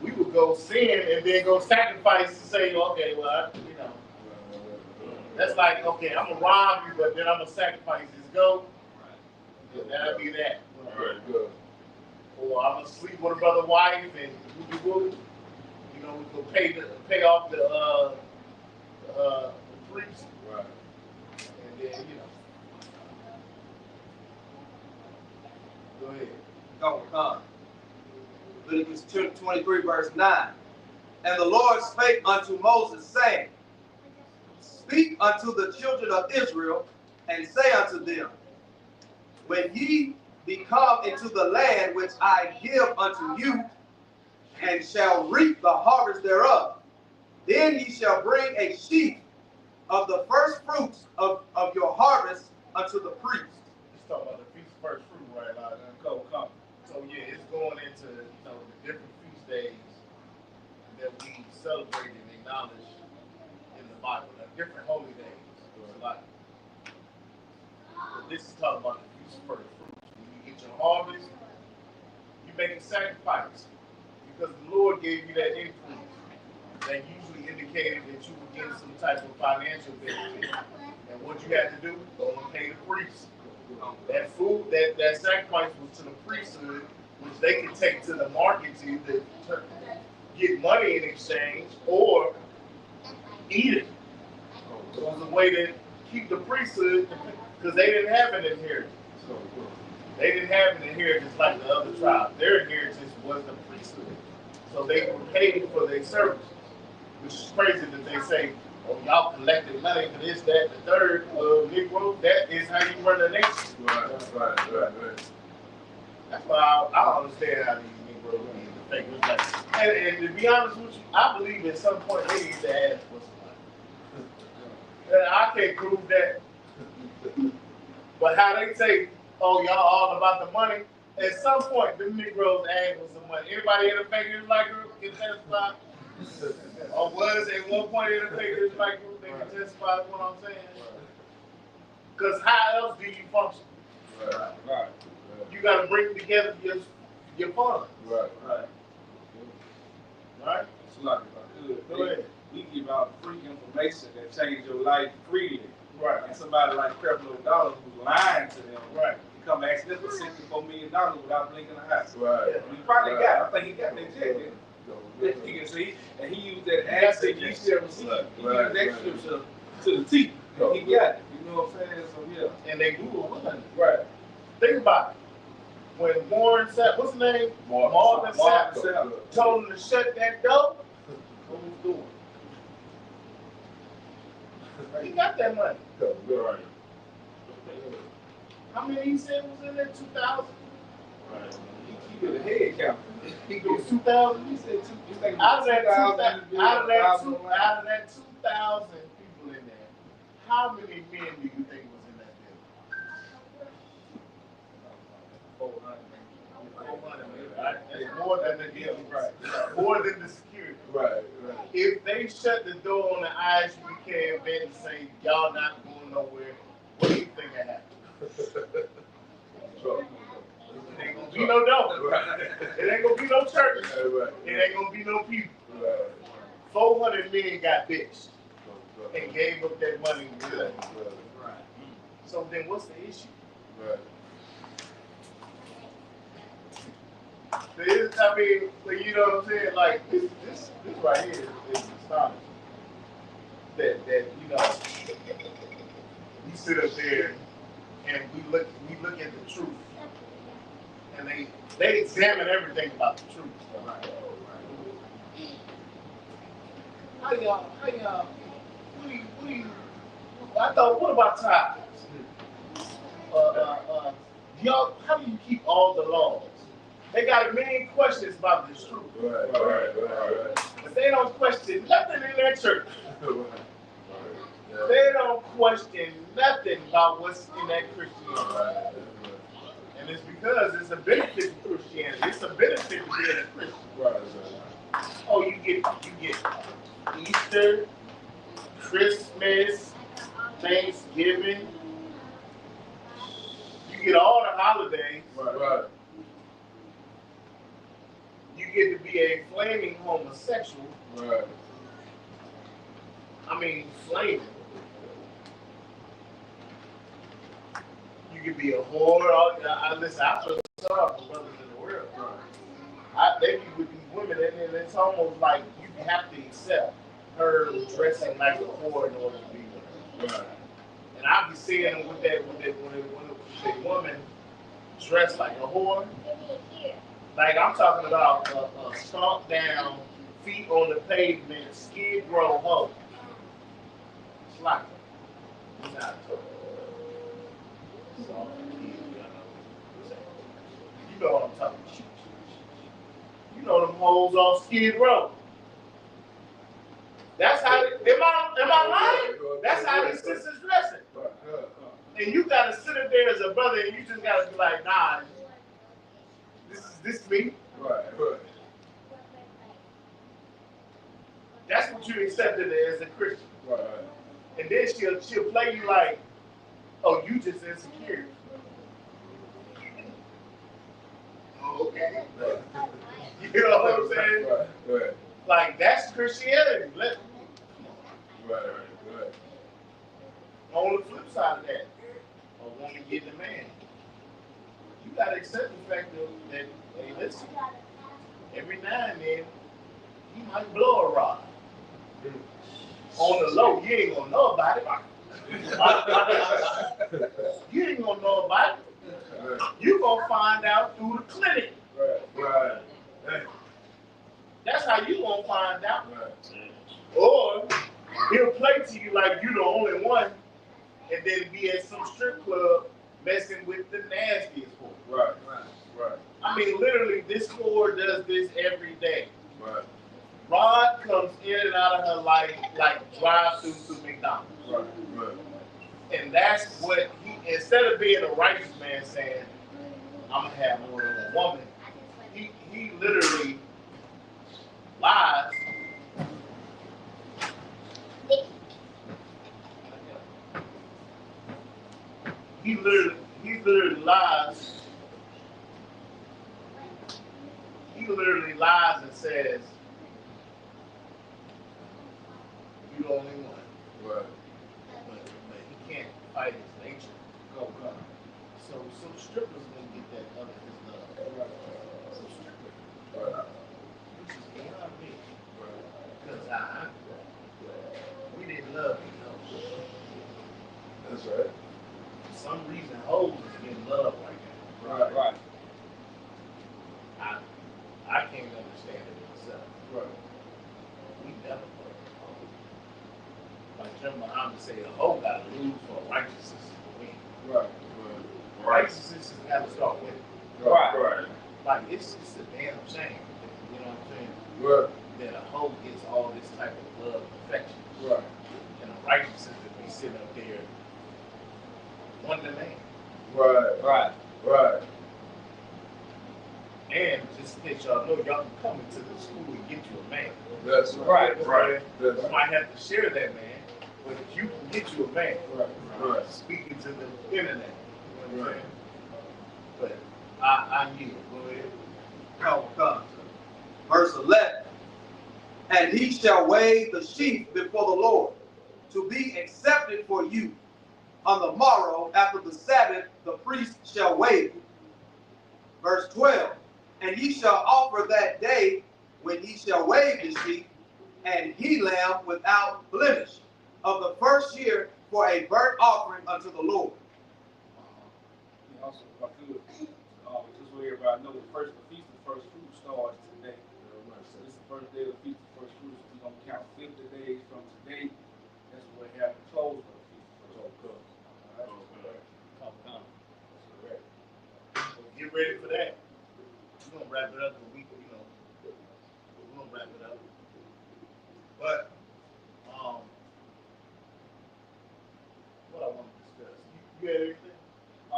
We would go sin and then go sacrifice to say, okay, well, that's like, okay, I'm gonna rob you, but then I'm gonna sacrifice this goat. That'll be that. Or I'm gonna sleep with a brother's wife and woogie. You know, we go pay off the priest. Right. And then, Go ahead. Come. Leviticus 23, verse 9. And the Lord spake unto Moses, saying, Speak unto the children of Israel, and say unto them, When ye be come into the land which I give unto you, and shall reap the harvest thereof, then ye shall bring a sheaf of the first fruits of your harvest unto the priest. Let's talk about the feast first fruit, right? Come. So yeah, it's going into the different feast days that we celebrate and acknowledge in the Bible, different holy days. But this is talking about the feast first fruits. When you get your harvest, you make a sacrifice because the Lord gave you that increase. That usually indicated that you would get some type of financial benefit. And what you had to do, go and pay the priest. That food, that sacrifice was to the priesthood, which they could take to the market to either get money in exchange or eat it. So it was a way to keep the priesthood, because they didn't have an inheritance. They didn't have an inheritance like the other tribes. Their inheritance was the priesthood. So they were paid for their services, which is crazy that they say, oh, y'all collected money for this, that, the third, Negro. That is how you run the nation. Right. That's why I don't understand how these Negroes need to fake it. Like, and to be honest with you, I believe at some point they need to ask for somebody. I can't prove that. But how they say, oh, y'all all about the money, at some point the Negroes ask for some money. Anybody in the fake Israelite group can testify? Or was at one point in the fake Israelite group they can testify is what I'm saying? Because how else do you function? Right. You got to bring together your funds. Right. Right? It's like, Go ahead. we give out free information that change your life freely. Right. And somebody like Creflo Dollar who's lying to them, Right. he come ask them for $64 million without blinking an eye. Right. He probably got. I think he got that check. You can see, and he used that accent. He used that scripture to the T. And he got it. You know what I'm saying? So yeah. And they Google wasn't it? Right. Think about it. When Warren Sapp, what's his name? Marvin Sapp told him to shut that door, what was doing? He got that money. Right. How many he said was in there? 2,000? Right. He did a head count. He goes 2,000. He said Out of that 2,000 people in there, how many men do you think was in that building? 400. Right? That's more than the deal. Right. More than the security. Right. If they shut the door on the ISUBK event and say y'all not going nowhere, what do you think that happened? It ain't gonna be no door. Right. It ain't gonna be no church. Right. It ain't gonna be no people. Right. 400 men got bitched and gave up their money to do that. Right. So then what's the issue? Right. I mean, you know what I'm saying? Like this right here is astonishing. That you know, we sit up there and we look at the truth, and they examine everything about the truth. Right. How y'all? What do you? I thought, what about tithes? Y'all, how do you keep all the laws? They got a million questions about this truth. Right. But they don't question nothing in their church. Right. They don't question nothing about what's in that Christianity. And it's because it's a benefit to Christianity. It's a benefit to being a Christian. Right. Oh, you get Easter, Christmas, Thanksgiving. You get all the holidays. Right. You get to be a flaming homosexual. Right. I mean, flaming. You could be a whore. Listen, I feel sorry for brothers in the world. They be with these women, and it's almost like you have to accept her dressing like a whore in order to be with her. Right. And I be seeing them with a woman dressed like a whore. Like I'm talking about a stomp down, feet on the pavement, skid row hoe. It's like it's not so, you know what I'm talking about. You know them hoes off Skid Row. That's how am I lying? That's how these sisters dressing. And you gotta sit up there as a brother and you just gotta be like, nah, this me. Right. That's what you accepted as a Christian. Right. And then she'll play you like, oh, you just insecure. Oh, okay. Right. You know what I'm saying? Right. Like that's Christianity. Right. On the flip side of that, a woman getting a man, you gotta accept the fact that hey, listen, every now and then he might blow a rod. On the low, you ain't gonna know about it. You ain't gonna know about it. You gonna find out through the clinic. Right. That's how you gonna find out. Right. Or he'll play to you like you the only one, and then be at some strip club messing with the nastiest whore. Right. I mean, literally, this whore does this every day. Right. Rod comes in and out of her life like drive-through to McDonald's. Right. And that's what instead of being a righteous man saying, I'm gonna have more than one woman, he literally lies. He literally lies. He literally lies and says, the only one. Right. But he can't fight his nature. So some strippers gonna get that other his love. Some strippers. Right. Which is beyond me. Right. Because we didn't love enough. That's right. For some reason, hoes is getting love right now. Right. I can't understand it myself. Right. We never put a hoe. Like Jim Muhammad said, a hoe got to lose for righteousness to win. Right. Righteousness has got to start with it. Right. Like, it's a damn shame. You know what I'm saying? Right. That a hoe gets all this type of love and affection. Right. And a righteousness that be sitting up there one to man. Right. And just in case y'all know, y'all can come into the school and get you a man. That's Right. You might have to share that man, but you can get you a man. Right. Speaking to the internet. You know what I'm Right. saying? But I yield. Go ahead. Verse 11. And he shall wave the sheaf before the Lord, to be accepted for you. On the morrow, after the Sabbath, the priest shall wave it. Verse 12. And ye shall offer that day, when ye shall wave the sheaf, and he lamb without blemish, of the first year, for a burnt offering unto the Lord. Also, if I could, just so everybody knows, the feast of first fruit starts today. So this is the first day of the feast of first fruits. We're going to count 50 days from today. That's what we have to close for the feast of first fruits. So get ready for that. We're going to wrap it up in a week, We're going to wrap it up. But, what I want to discuss. You had anything? I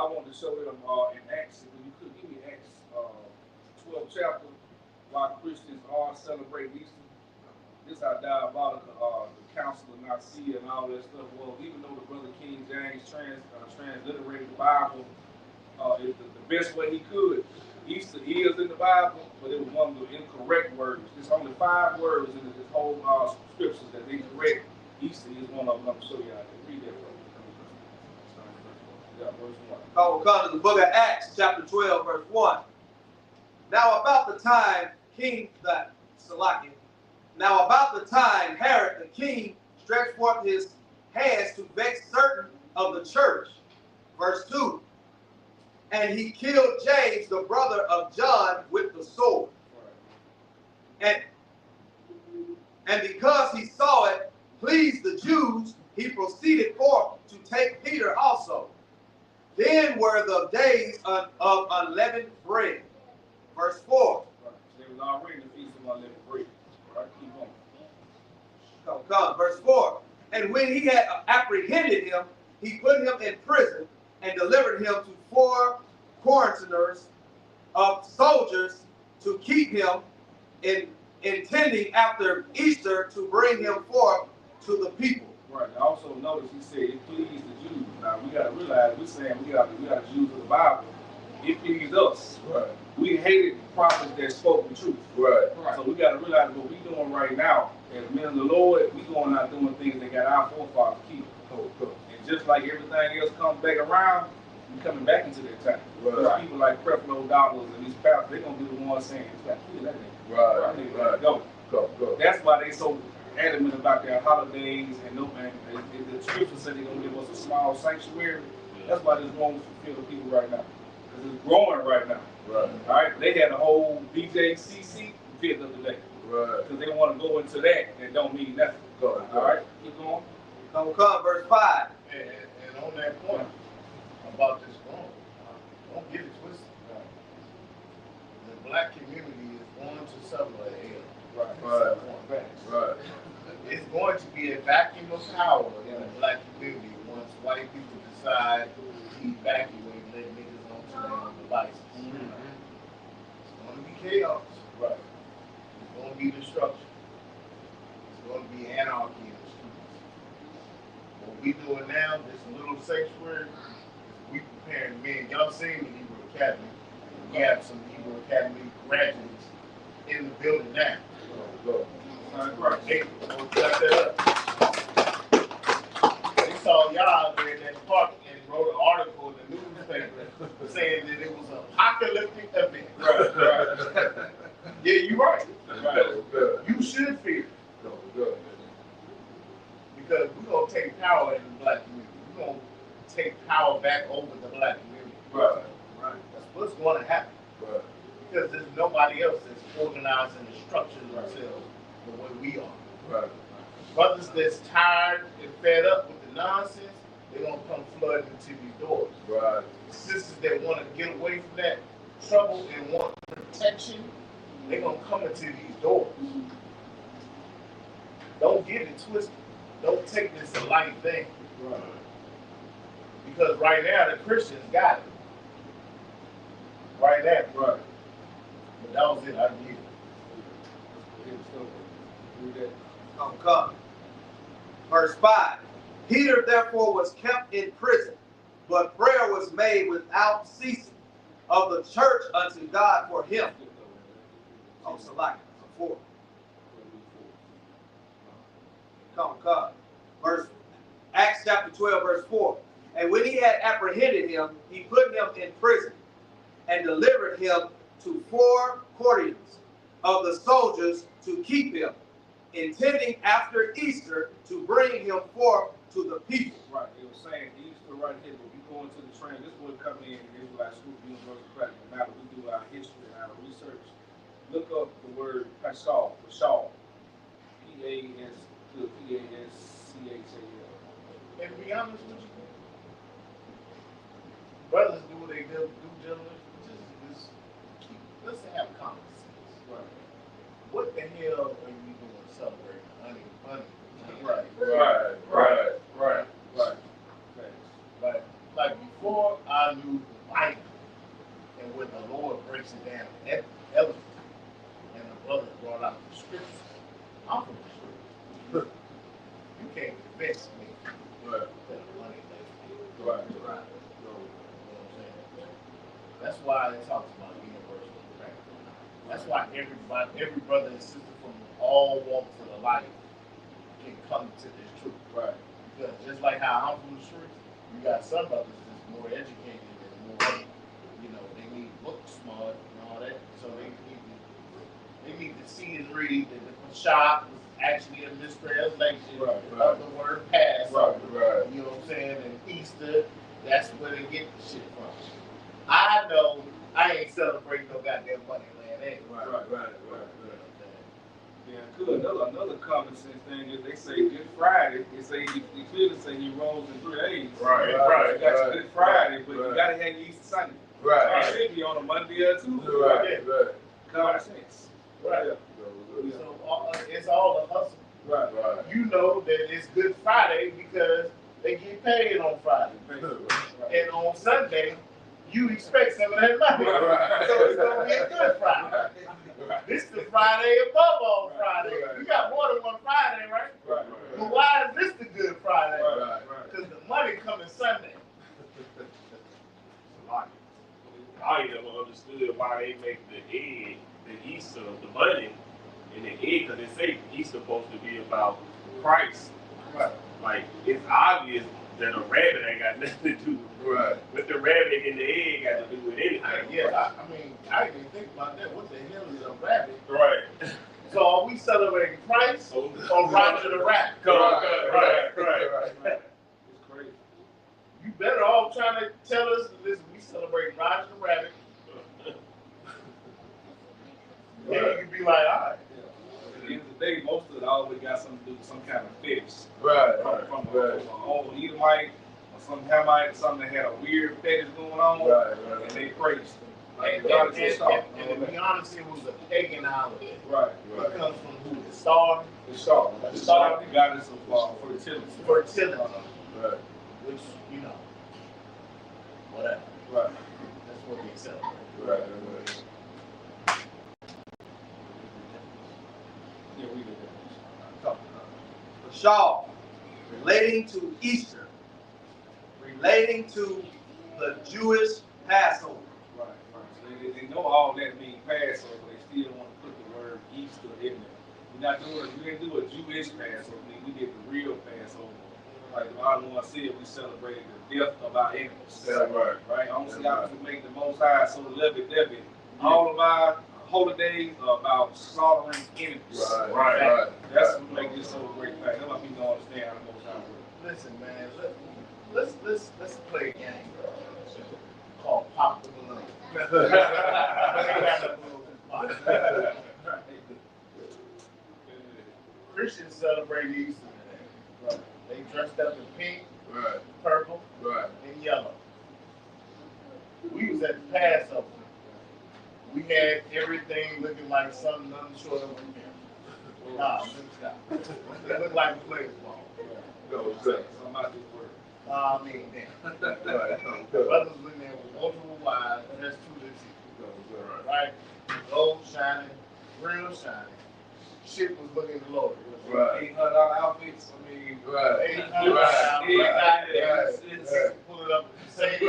wanted to show them in Acts, if you could give me Acts 12 chapter, why Christians are celebrating Easter. This is how diabolical the Council of Nicaea and all that stuff was. Even though the brother King James transliterated the Bible the best way he could, Easter is in the Bible, but it was one of the incorrect words. There's only 5 words in this whole scriptures that they correct. Easter is one of them. I'm going to show you how to read that. Verse 1. We'll come to the book of Acts, chapter 12, verse 1. Now about the time Herod the king stretched forth his hands to vex certain of the church. Verse 2. And he killed James, the brother of John, with the sword. And because he saw it pleased the Jews, he proceeded forth to take Peter also. Then were the days of unleavened bread. Verse 4. They was already in the feast of unleavened bread. Right, keep on. Come. Verse 4. And when he had apprehended him, he put him in prison and delivered him to 4 quarterers of soldiers to keep him, intending after Easter to bring him forth to the people. Right. And also notice he said it pleased the Jews. Now we got to realize we're saying we got Jews of the Bible. It pleased us. Right. We hated prophets that spoke the truth. Right. So we got to realize what we're doing right now as men of the Lord. We going out doing things that got our forefathers killed. And just like everything else comes back around, we coming back into that time. Right. People like Creflo Dollars and these pastors, they're gonna be the ones saying, "It's got to kill that nigga." Right. Go. Go. That's why they so adamant about their holidays and the scripture said they're gonna give us a small sanctuary. That's why this won't fulfill the people right now, because it's growing right now. Right. All right. They had a whole BJCC fit the other day. Right. Because they want to go into that don't mean nothing. Go. All right. Keep going. Come, verse 5. And on that point about this growing, don't get it twisted. The black community is going to suffer a hell. Right. It's going to be a vacuum of power in the black community once white people decide to evacuate and let niggas on their own devices. It's going to be chaos. Right. It's going to be destruction. It's going to be anarchy in the streets. What we doing now, this little sanctuary, is we preparing men. Y'all seen the Hebrew Academy. We have some Hebrew Academy graduates in the building now. Go. They saw y'all out there in that park and wrote an article in the newspaper saying that it was an apocalyptic event. Right. Yeah, you're right. Right. You should fear. Because we're going to take power in the black community. We're going to take power back over the black community. Right. That's what's going to happen. Right. Because there's nobody else that's organizing and structuring themselves the way we are. Right. Brothers that's tired and fed up with the nonsense, they're going to come flooding into these doors. Right. Sisters that want to get away from that trouble and want protection, they're going to come into these doors. Don't get it twisted. Don't take this a light thing. Right. Because right now the Christians got it. Right now. Right. But that was it. I get it. Come. Verse 5. Peter therefore was kept in prison, but prayer was made without ceasing of the church unto God for him. Oh, Salaki. 4. Come. Verse Acts chapter 12, verse 4. And when he had apprehended him, he put him in prison and delivered him to 4 courtiers of the soldiers to keep him, intending after Easter to bring him forth to the people. Right. It was saying Easter right here, but you go into the train. This would come in Israelite School, University of Pratt. No matter we do our history and our research. Look up the word Pashal, P-A-S. P-A-S-C-H-A-L. And to be honest with you, brothers do what they do, gentlemen. Let's have common sense. Right. What the hell are you doing celebrating honey? Right. Like before I knew the Bible and when the Lord breaks it down, elegant, and the brother brought out the scripture, I'm from the scripture. You can't convince me that money thing. Right. You know what I'm saying? That's why it talks about universal practice. That's why every brother and sister from all walks of the life can come to this truth. Right. Because just like how I'm from the streets, you got some brothers that's more educated and more, they need book smart and all that. So they need to see and read that the shop was actually a mistranslation of the word Passover. Right. You know what I'm saying? And Easter, that's where they get the shit from. I know I ain't celebrating no goddamn money land anyway. Right. Yeah, good. Another common sense thing is they say Good Friday. They clearly say he rose in 3 days. Right. You got your Good Friday, but you gotta have your Easter Sunday. Right. It should be on a Monday or Tuesday. Right. Common sense. Right. Yeah. So it's all a hustle. Right. You know that it's Good Friday because they get paid on Friday. And on Sunday, you expect some of that money. Right. So it's going to be a Good Friday. This is the Friday above all Friday. You got more than one Friday, right? But why is this the Good Friday? Because the money coming Sunday. I ain't never understood why they make the egg the Easter of the money and the egg, because they say Easter supposed to be about Christ. Right. Like, it's obvious that a rabbit ain't got nothing to do with the rabbit and the egg got to do with anything. I didn't even think about that. What the hell is a rabbit? Right. So are we celebrating Christ or Roger the Rabbit? Right. It's crazy. You better all trying to tell us, listen, we celebrate Roger the Rabbit. Then you can be like, all right. At the end of the day, most of it always got something to do with some kind of fetish. From an old Edomite or some Hamite, something that had a weird fetish going on, and they praised. And to be honest, it was a pagan holiday. Right. It comes from who? The star? The star, the goddess of fertility. Right. Which, whatever. Right. That's what they celebrate. Right. Yeah, we did that. Shaw, relating to Easter, relating to the Jewish Passover. Right. So they know all that means Passover, they still want to put the word Easter in there. We didn't do a Jewish Passover. We did the real Passover. Like the Bible one said, we celebrated the death of our enemies. That's right. Right? I don't see how we can make the Most High so lovey dovey. All of our holy days are about slaughtering enemies. Right. That's what makes this so great thing. That's why people don't understand how the Most High works. Listen, man, let's play a game called Pop the Balloon. Christians celebrate Easter today. Right. They dressed up in pink, Right. purple, and yellow. We was at the Passover. We had everything looking like something nothing short of a camp. Nah, let me stop. It looked like a player's ball. I mean, damn. The brothers was in there with multiple wives, and that's true this year. Right? Gold shining, real shining. Shit was looking glory. Right. $800 outfits. I mean, $800. Pull it up at the same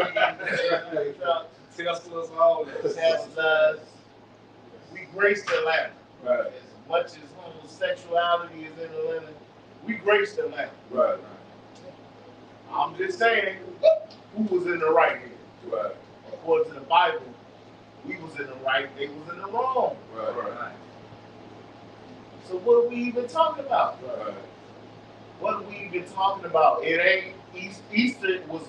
Teslas, all that. Teslas. We graced Atlanta. Right. As much as homosexuality is in Atlanta, we graced Atlanta. Right. I'm just saying, who was in the right here? Right. According to the Bible, we was in the right, they was in the wrong. Right. So what are we even talking about? Right. What are we even talking about? It ain't Easter was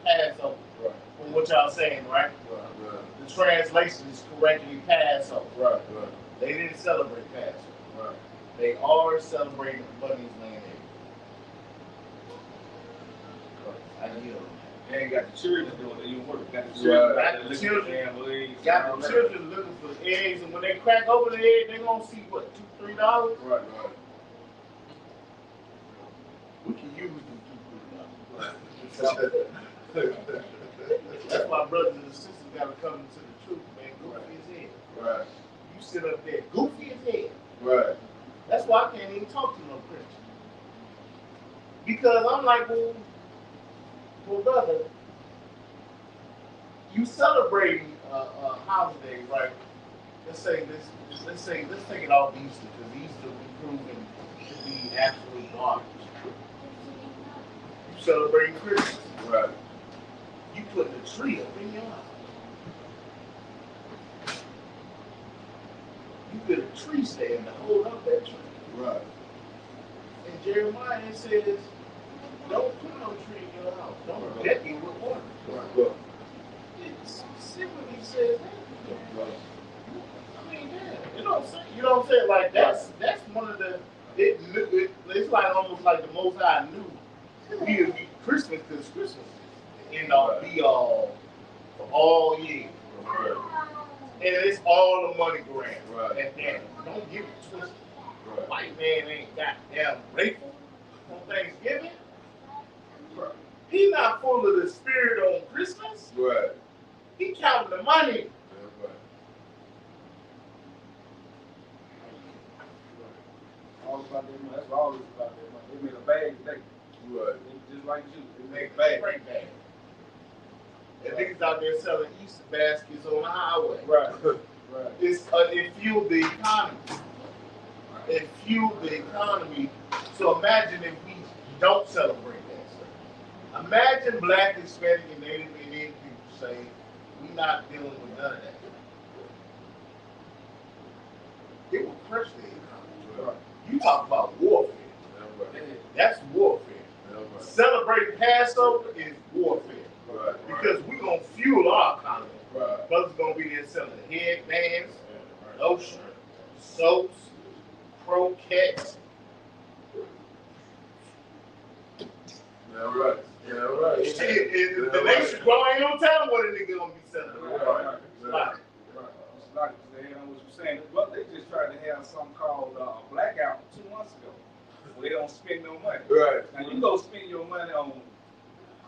Passover. Right. From what y'all saying, right? Right. The translation is correctly Passover. Right. They didn't celebrate Passover. Right. They are celebrating Bunny's Land. I yield. They ain't got the children doing it. You work. Got the children. Got the children looking for eggs, and when they crack open the egg, they gonna see what, $2, $3? Right. We can use them $2, $3. That's why brothers and sisters gotta come into the truth, man. Goofy as hell. Right. You sit up there, goofy as hell. Right. That's why I can't even talk to no Christian. Because I'm like, well, brother, you celebrating a holiday, right? Let's take it off Easter, because Easter we proven to be absolute garbage. You celebrating Christmas. Right. You putting a tree up in your house. You put a tree stand to hold up that tree. Right. And Jeremiah says, don't put no tree in your house. Don't deck it with water. Right. It specifically says that. Right. I mean, yeah, you don't say it like that's one of the it's like almost like the Most High knew we would be Christmas, because Christmas is the end all be all for all year. Right. And it's all the money grab. Right. And then don't get it twisted. Right. White man ain't goddamn grateful on Thanksgiving. Right. He not full of the spirit on Christmas. Right. He counting the money. All about that money. That's all it's about that money. They made a bag today. Right. Just like you. They make bag. And niggas out there selling Easter baskets on the highway. Right. It fueled the economy. It fueled the economy. So imagine if we don't celebrate that stuff. Imagine Black, Hispanic, and Native Indian people say, we're not dealing with none of that. It will crush the economy. Right. You talk about warfare. That's warfare. Celebrating Passover is warfare. Right. Because we're going to fuel our economy. Right. Brothers going to be there selling headbands, lotion, soaps, croquettes. Yeah, right. Yeah, right. The nation grow ain't gonna tell them what a nigga gonna be selling. Right. Like what you're saying, but they just tried to have something called a blackout 2 months ago, where they don't spend no money. Right. Now you go spend your money on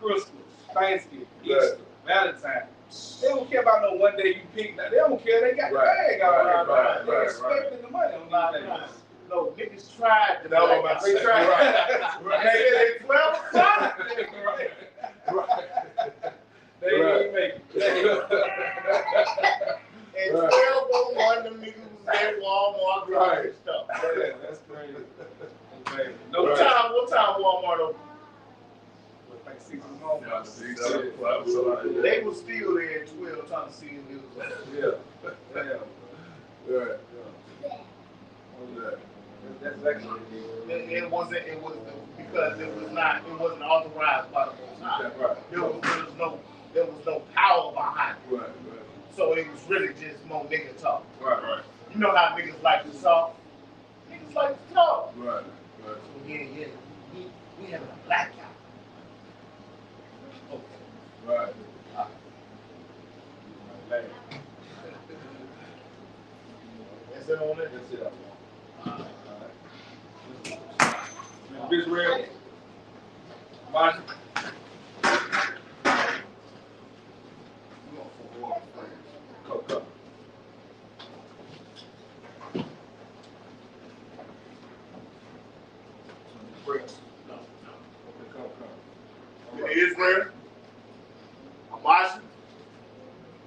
Christmas, Thanksgiving, Easter, Valentine's. They don't care about no one day you pick. They don't care. They got the bag out. They're expecting the money on these days. No, niggas tried to No, black but out. they tried. Right. They said 12 o'clock. Right. They didn't make it. And 12:01, them niggas was at Walmart buying stuff. part of Like 6 in the morning. Yeah, 6, 7, 5, they were still there at 12 trying to see if it was Yeah. Right. That's actually it wasn't because it wasn't authorized by the Most High. right. There was no power behind it. Right. So it was really just more nigga talk. Right. You know how niggas like to talk? Niggas like to talk. Right. So yeah. We having a blackout. Okay. Right. That's it on it? That's it. Israel. Martin. Come. In Israel, Amazon,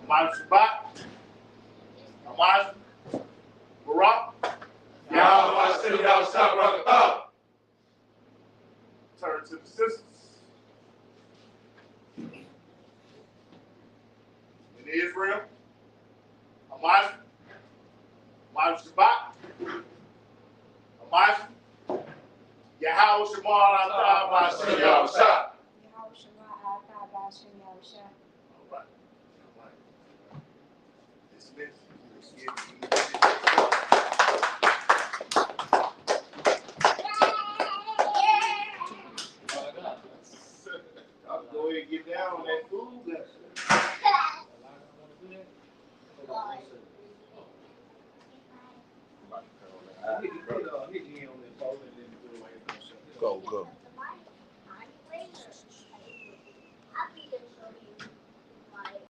Shabbat, Amazon, Barak, turn to the sisters. In Israel, Amazon, Shabbat, Amazon, Yahweh Shemar Atah B'Ashem Yahushua. All right. Dismiss.